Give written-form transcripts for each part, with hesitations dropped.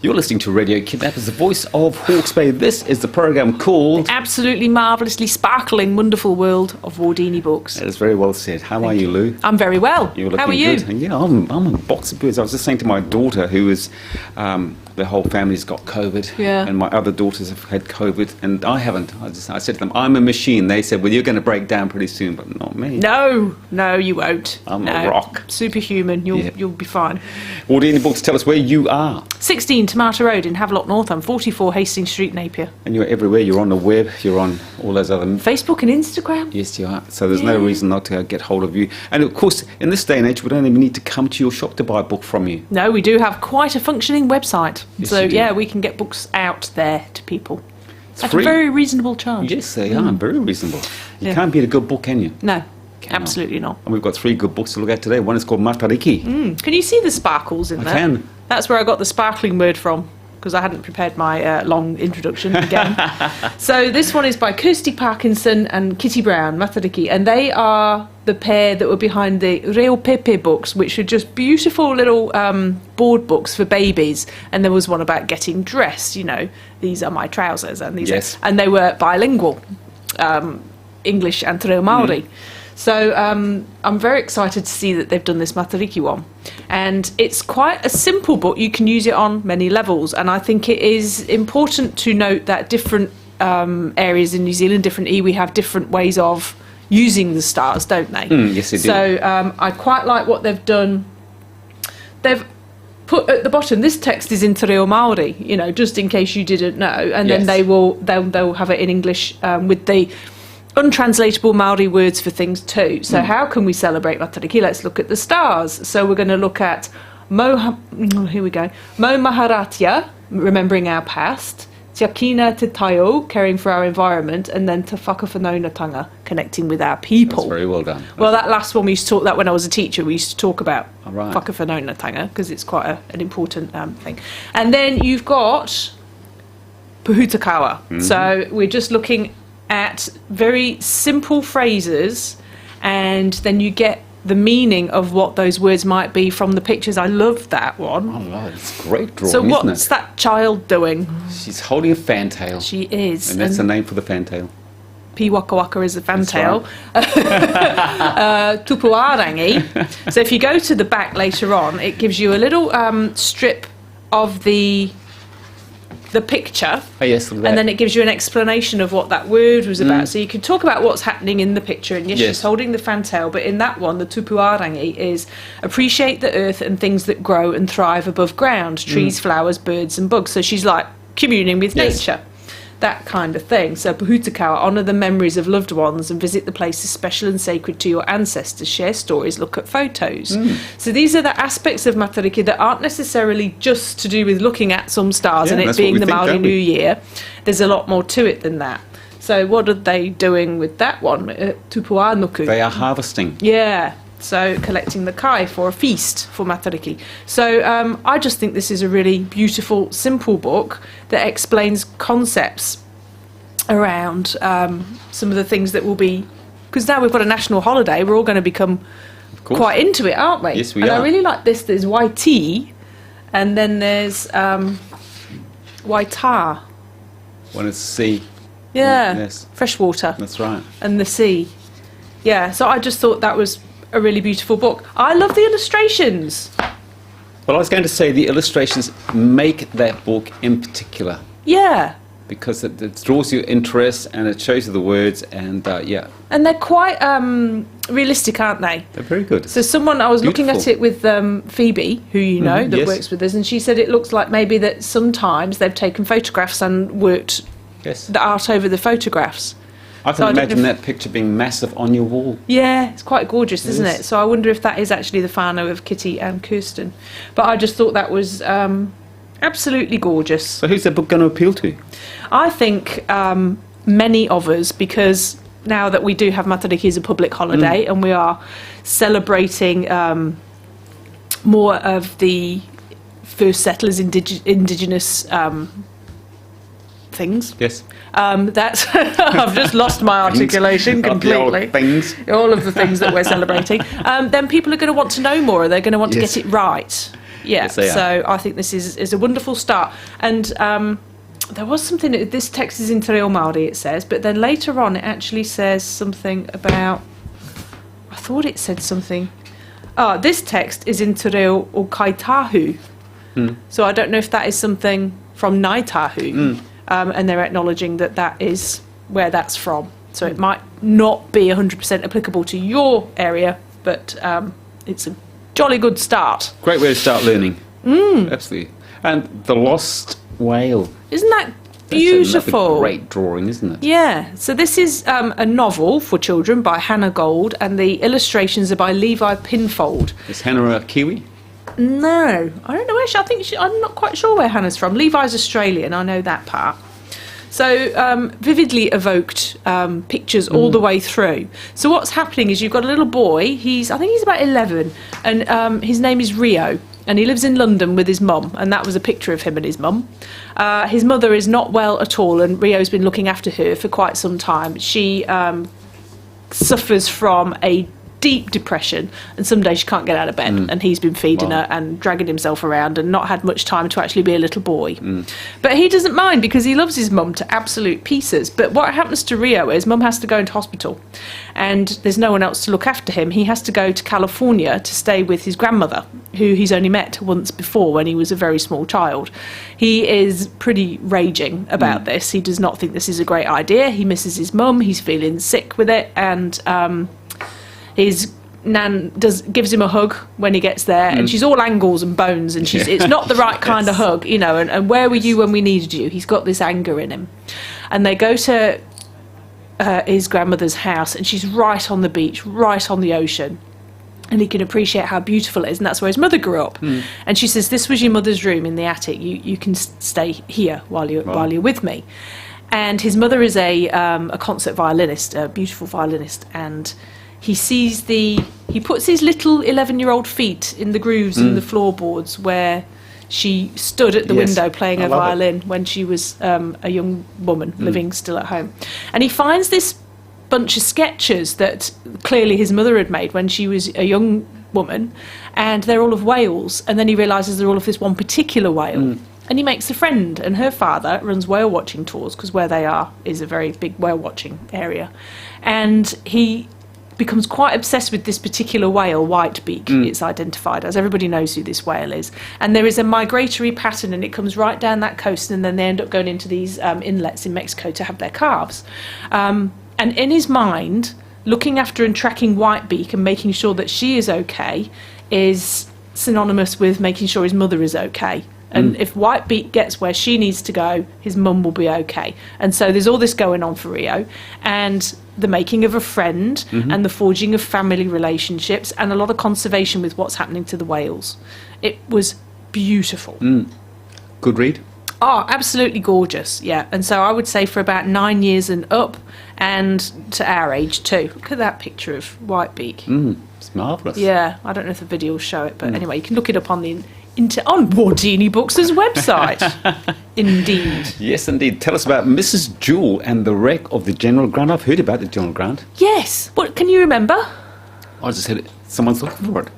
You're listening to Radio Kidnappers, the voice of Hawke's Bay. This is the programme called... Absolutely marvellously sparkling, wonderful world of Wardini books. That is very well said. How are you, Lou? I'm very well. You're looking How are you? Good. Yeah, I'm a box of birds. I was just saying to my daughter, who is... the whole family's got COVID, and my other daughters have had COVID, and I haven't. I said to them, I'm a machine. They said, well, you're going to break down pretty soon, but not me. No, you won't. I'm a rock. Superhuman. You'll be fine. Wardini Books, tell us where you are. 16 Tomato Road in Havelock North. I'm 44 Hastings Street, Napier. And you're everywhere. You're on the web. You're on all those other... Facebook and Instagram. Yes, you are. So there's no reason not to get hold of you. And, of course, in this day and age, we don't even need to come to your shop to buy a book from you. No, we do have quite a functioning website. Yes, So, we can get books out there to people. It's at free. A very reasonable charge. Yes, they are. Very reasonable. You can't beat a good book, can you? No, absolutely not. And we've got 3 good books to look at today. One is called Matariki. Can you see the sparkles in there? I can. That's where I got the sparkling word from, because I hadn't prepared my long introduction again. So this one is by Kirsty Parkinson and Kitty Brown, Matariki, and they are the pair that were behind the Reo Pepe books, which are just beautiful little board books for babies. And there was one about getting dressed, these are my trousers, and these and they were bilingual, English and Reo Maori. So I'm very excited to see that they've done this Matariki one. And it's quite a simple book. You can use it on many levels. And I think it is important to note that different areas in New Zealand, different we have different ways of using the stars, don't they? Yes, they do. So I quite like what they've done. They've put at the bottom, this text is in Te Reo Māori, just in case you didn't know. And then they'll have it in English with the untranslatable Maori words for things too. So how can we celebrate Matariki? Let's look at the stars. So we're going to look at Mo Maharatia, remembering our past, Te Akina Te Taio, caring for our environment, and then Te Whakawhanaungatanga, connecting with our people. That's very well done. Well, that last one we used to talk that when I was a teacher. We used to talk about right. Whakawhanaungatanga because it's quite an important thing. And then you've got Puhutakawa. So we're just looking at very simple phrases, and then you get the meaning of what those words might be from the pictures. I love that one. Oh, no, it's great drawing, so isn't what's that child doing? She's holding a fantail. She is. And that's the name for the fantail. Pi Waka Waka is a fantail. Right. Tupuarangi. So if you go to the back later on, it gives you a little strip of the picture, oh, yes, and then it gives you an explanation of what that word was about. So you can talk about what's happening in the picture, and she's holding the fantail, but in that one, the tupuarangi is appreciate the earth and things that grow and thrive above ground, trees, flowers, birds and bugs. So she's like communing with nature. That kind of thing. So Puhutakawa, honour the memories of loved ones and visit the places special and sacred to your ancestors, share stories, look at photos. So these are the aspects of Matariki that aren't necessarily just to do with looking at some stars and it being the Māori New Year. There's a lot more to it than that. So what are they doing with that one? Tupuanuku. They are harvesting. Yeah. So collecting the kai for a feast for Matariki. So I just think this is a really beautiful, simple book that explains concepts around some of the things that will be... Because now we've got a national holiday, we're all going to become quite into it, aren't we? Yes, we are. And I really like this. There's YT, and then there's Waita. One is sea. Yeah, yes. Freshwater. That's right. And the sea. Yeah, so I just thought that was a really beautiful book. I love the illustrations. Well, I was going to say the illustrations make that book in particular. Yeah. Because it draws your interest and it shows you the words and, And they're quite realistic, aren't they? They're very good. So I was looking at it with Phoebe, who you know, that works with us, and she said it looks like maybe that sometimes they've taken photographs and worked the art over the photographs. I can imagine that picture being massive on your wall. Yeah, it's quite gorgeous, isn't it? So I wonder if that is actually the whānau of Kitty and Kirsten. But I just thought that was absolutely gorgeous. So who's that book going to appeal to? I think many of us, because now that we do have Matariki as a public holiday and we are celebrating more of the first settlers, indigenous things. Yes. That's I've just lost my articulation completely. All of the things that we're celebrating. Then people are going to want to know more. They're going to want to get it right. Yeah, Yes, they are. so I think this is a wonderful start. And there was something, this text is in Te Reo Māori, it says, but then later on it actually says something about, I thought it said something, this text is in Te Reo o Kaitahu. So I don't know if that is something from Ngaitahu, and they're acknowledging that that is where that's from. So it might not be 100% applicable to your area, but it's a jolly good start. Great way to start learning. Absolutely. And the lost whale. Isn't that beautiful? That's great drawing, isn't it? Yeah. So this is a novel for children by Hannah Gold, and the illustrations are by Levi Pinfold. Is Hannah a Kiwi? No, I don't know where I'm not quite sure where Hannah's from. Levi's Australian, I know that part. So vividly evoked pictures all the way through. So what's happening is you've got a little boy. I think he's about 11, and his name is Rio, and he lives in London with his mum. And that was a picture of him and his mum. His mother is not well at all, and Rio's been looking after her for quite some time. She suffers from a deep depression, and some days she can't get out of bed, and he's been feeding her and dragging himself around and not had much time to actually be a little boy. But he doesn't mind because he loves his mum to absolute pieces. But what happens to Rio is mum has to go into hospital, and there's no one else to look after him. He has to go to California to stay with his grandmother, who he's only met once before when he was a very small child. He is pretty raging about this. He does not think this is a great idea. He misses his mum. He's feeling sick with it, and his nan gives him a hug when he gets there, and she's all angles and bones, and it's not the right kind of hug, you know. And where were you when we needed you? He's got this anger in him, and they go to his grandmother's house, and she's right on the beach, right on the ocean, and he can appreciate how beautiful it is, and that's where his mother grew up. And she says, "This was your mother's room in the attic. You can stay here while you're with me." And his mother is a concert violinist, a beautiful violinist, and he puts his little 11-year-old feet in the grooves in the floorboards where she stood at the window playing her violin when she was a young woman living still at home. And he finds this bunch of sketches that clearly his mother had made when she was a young woman, and they're all of whales. And then he realises they're all of this one particular whale. And he makes a friend, and her father runs whale watching tours, because where they are is a very big whale watching area. And he becomes quite obsessed with this particular whale, whitebeak, it's identified as. Everybody knows who this whale is. And there is a migratory pattern, and it comes right down that coast, and then they end up going into these inlets in Mexico to have their calves. And in his mind, looking after and tracking whitebeak and making sure that she is okay is synonymous with making sure his mother is okay. And if Whitebeak gets where she needs to go, his mum will be okay. And so there's all this going on for Rio, and the making of a friend, and the forging of family relationships, and a lot of conservation with what's happening to the whales. It was beautiful. Good read. Oh, absolutely gorgeous, yeah. And so I would say for about 9 years and up, and to our age too. Look at that picture of Whitebeak. It's marvellous. Yeah, I don't know if the video will show it, but anyway, you can look it up on on Wardini Books' website. Indeed. Yes, indeed. Tell us about Mrs. Jewell and the wreck of the General Grant. I've heard about the General Grant. Yes. What can you remember? I just said someone's looking for it.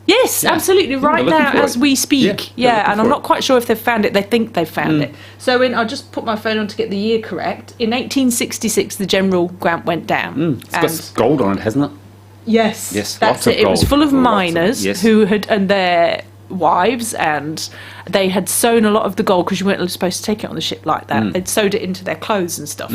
Yes, absolutely. Right now, as we speak. Yeah, and I'm not quite sure if they've found it. They think they've found it. So I'll just put my phone on to get the year correct. In 1866, the General Grant went down. It's got gold on it, hasn't it? Yes. Yes, that's lots of it. It was gold. full of Lots miners who had, and their wives, and they had sewn a lot of the gold, because you weren't supposed to take it on the ship like that. They'd sewed it into their clothes and stuff.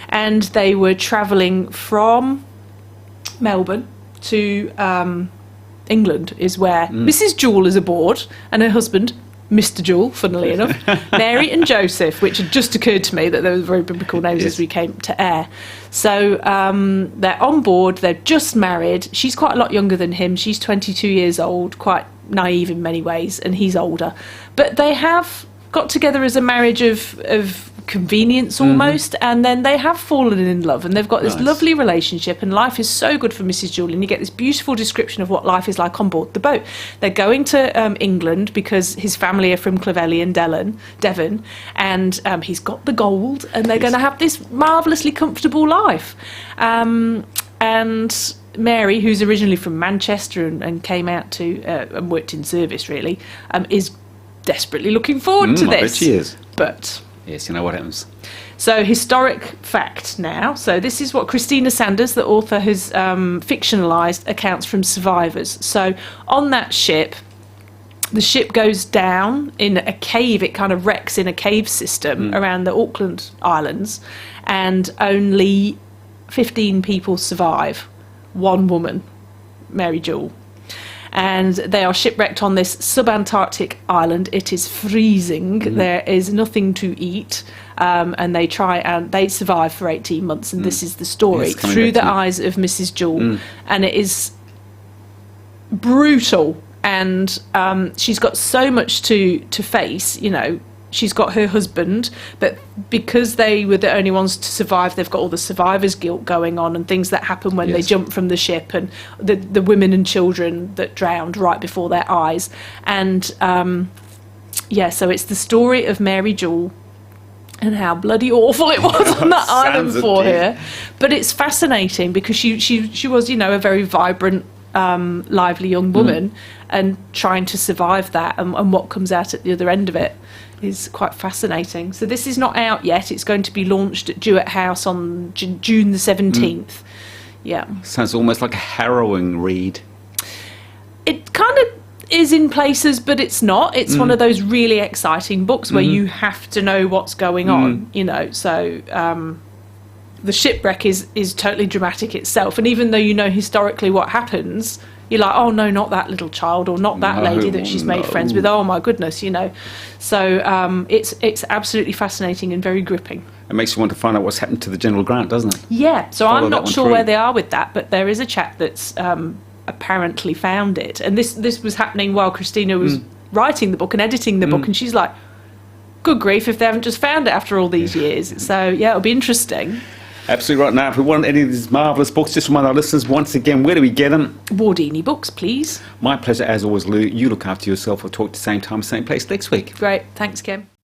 And they were travelling from Melbourne to England, is where Mrs. Jewell is aboard, and her husband, Mr. Jewell, funnily enough, Mary and Joseph, which had just occurred to me that they were very biblical names as we came to air. So they're on board, they're just married. She's quite a lot younger than him. She's 22 years old, quite naive in many ways, and he's older. But they have got together as a marriage of convenience almost, and then they have fallen in love, and they've got this lovely relationship, and life is so good for Mrs. Jewell, and you get this beautiful description of what life is like on board the boat. They're going to England because his family are from Clovelly and Devon, and he's got the gold, and they're going to have this marvellously comfortable life. And Mary, who's originally from Manchester and came out to and worked in service really, is desperately looking forward to this. I bet she is. But yes, you know what happens. So, historic fact now. So this is what Christina Sanders, the author, has fictionalised accounts from survivors. So on that ship, the ship goes down in a cave. It kind of wrecks in a cave system around the Auckland Islands, and only 15 people survive. One woman, Mary Jewell. And they are shipwrecked on this subantarctic island. It is freezing. There is nothing to eat. And they try and they survive for 18 months. And this is the story through the eyes of Mrs. Jewell. And it is brutal. And she's got so much to face, you know. She's got her husband, but because they were the only ones to survive, they've got all the survivor's guilt going on and things that happen when they jump from the ship, and the women and children that drowned right before their eyes. And so it's the story of Mary Jewell and how bloody awful it was on that island for her. But it's fascinating because she was, you know, a very vibrant, lively young woman, and trying to survive that, and what comes out at the other end of it is quite fascinating. So this is not out yet. It's going to be launched at Jewett House on June the 17th. Yeah. Sounds almost like a harrowing read. It kind of is in places, but it's not. It's one of those really exciting books where you have to know what's going on, you know. So the shipwreck is totally dramatic itself. And even though you know historically what happens, you're like, oh no, not that little child, or not that lady that she's made friends with. Oh my goodness, you know. So it's absolutely fascinating and very gripping. It makes you want to find out what's happened to the General Grant, doesn't it? Yeah. So I'm not sure where they are with that, but there is a chap that's apparently found it. And this was happening while Christina was writing the book and editing the book, and she's like, good grief if they haven't just found it after all these years. So yeah, it'll be interesting. Absolutely right. Now, if we want any of these marvellous books, just remind our listeners once again, where do we get them? Wardini Books, please. My pleasure, as always, Lou. You look after yourself. We'll talk at the same time, same place next week. Great. Thanks, Kim.